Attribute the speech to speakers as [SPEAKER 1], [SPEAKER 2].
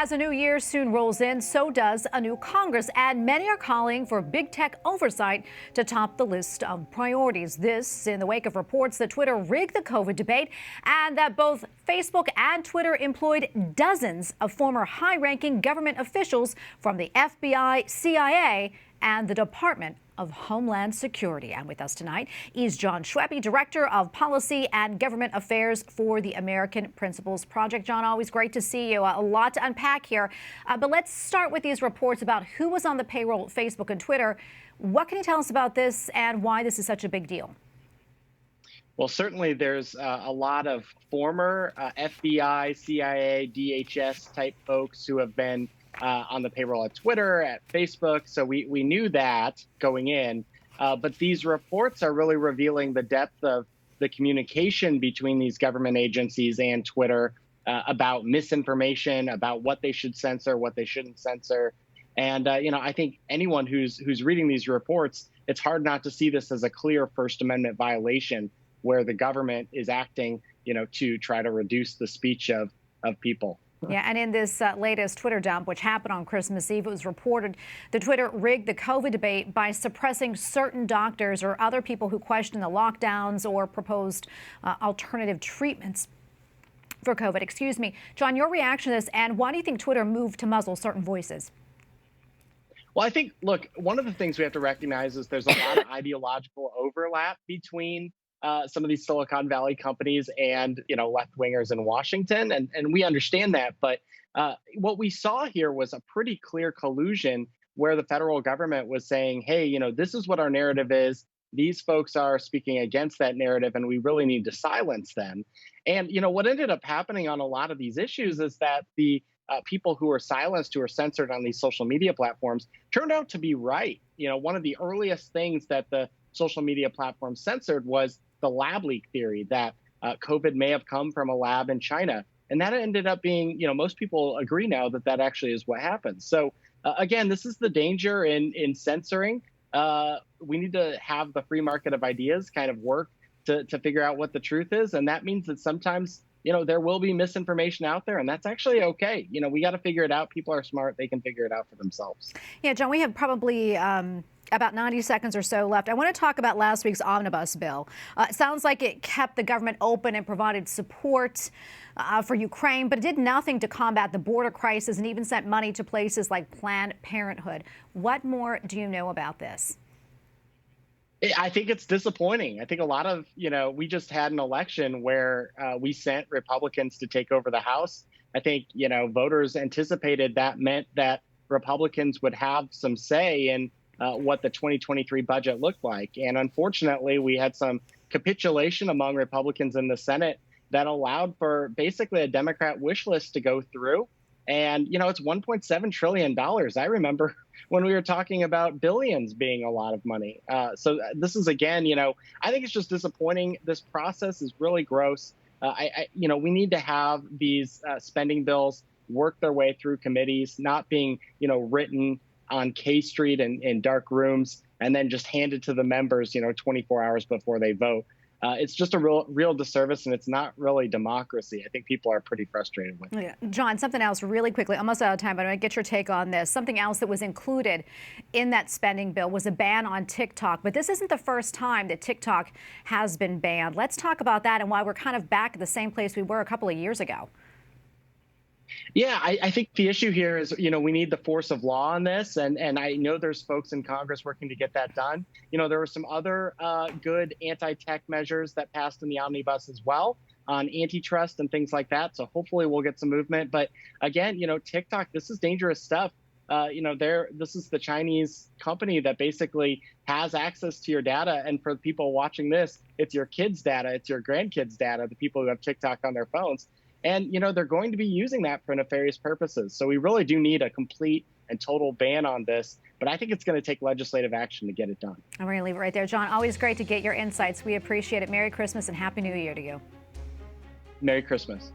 [SPEAKER 1] As a new year soon rolls in, so does a new Congress, and many are calling for big tech oversight to top the list of priorities. This in the wake of reports that Twitter rigged the COVID debate and that both Facebook and Twitter employed dozens of former high-ranking government officials from the FBI, CIA, and the Department of Homeland Security. And with us tonight is John Schweppe, Director of Policy and Government Affairs for the American Principles Project. John, always great to see you. A lot to unpack here. But let's start with these reports about who was on the payroll at Facebook and Twitter. What can you tell us about this and why this is such a big deal?
[SPEAKER 2] Well, certainly there's a lot of former FBI, CIA, DHS type folks who have been on the payroll at Twitter, at Facebook. So we knew that going in. But these reports are really revealing the depth of the communication between these government agencies and Twitter about misinformation, about what they should censor, what they shouldn't censor. And, I think anyone who's reading these reports, it's hard not to see this as a clear First Amendment violation where the government is acting, to try to reduce the speech of people.
[SPEAKER 1] Yeah, and in this latest Twitter dump, which happened on Christmas Eve, it was reported that Twitter rigged the COVID debate by suppressing certain doctors or other people who questioned the lockdowns or proposed alternative treatments for COVID. Excuse me. John, your reaction to this, and why do you think Twitter moved to muzzle certain voices?
[SPEAKER 2] Well, I think, look, one of the things we have to recognize is there's a lot of ideological overlap between some of these Silicon Valley companies and, left-wingers in Washington. And we understand that. But what we saw here was a pretty clear collusion where the federal government was saying, hey, this is what our narrative is. These folks are speaking against that narrative, and we really need to silence them. And, what ended up happening on a lot of these issues is that the people who were silenced, who were censored on these social media platforms, turned out to be right. One of the earliest things that the social media platform censored was the lab leak theory that COVID may have come from a lab in China. And that ended up being, most people agree now that that actually is what happened. So again, this is the danger in censoring. We need to have the free market of ideas kind of work to figure out what the truth is. And that means that sometimes, there will be misinformation out there, and that's actually okay. We got to figure it out. People are smart. They can figure it out for themselves.
[SPEAKER 1] Yeah, John, we have probably about 90 seconds or so left. I want to talk about last week's omnibus bill. It sounds like it kept the government open and provided support for Ukraine, but it did nothing to combat the border crisis and even sent money to places like Planned Parenthood. What more do you know about this?
[SPEAKER 2] I think it's disappointing. I think a lot of, we just had an election where we sent Republicans to take over the House. I think, voters anticipated that meant that Republicans would have some say in what the 2023 budget looked like. And unfortunately, we had some capitulation among Republicans in the Senate that allowed for basically a Democrat wish list to go through. And, it's $1.7 trillion. I remember when we were talking about billions being a lot of money. So this is, again, I think it's just disappointing. This process is really gross. We need to have these spending bills work their way through committees, not being, written on K Street in dark rooms and then just handed to the members, 24 hours before they vote. It's just a real disservice, and it's not really democracy. I think people are pretty frustrated with it.
[SPEAKER 1] Yeah. John, something else really quickly, almost out of time, but I want to get your take on this. Something else that was included in that spending bill was a ban on TikTok. But this isn't the first time that TikTok has been banned. Let's talk about that and why we're kind of back at the same place we were a couple of years ago.
[SPEAKER 2] Yeah, I think the issue here is, we need the force of law on this. And I know there's folks in Congress working to get that done. There were some other good anti-tech measures that passed in the omnibus as well on antitrust and things like that. So hopefully we'll get some movement. But again, TikTok, this is dangerous stuff. This is the Chinese company that basically has access to your data. And for people watching this, it's your kids' data, it's your grandkids' data, the people who have TikTok on their phones. And, they're going to be using that for nefarious purposes. So we really do need a complete and total ban on this. But I think it's going to take legislative action to get it done.
[SPEAKER 1] I'm going to leave it right there. John, always great to get your insights. We appreciate it. Merry Christmas and Happy New Year to you.
[SPEAKER 2] Merry Christmas.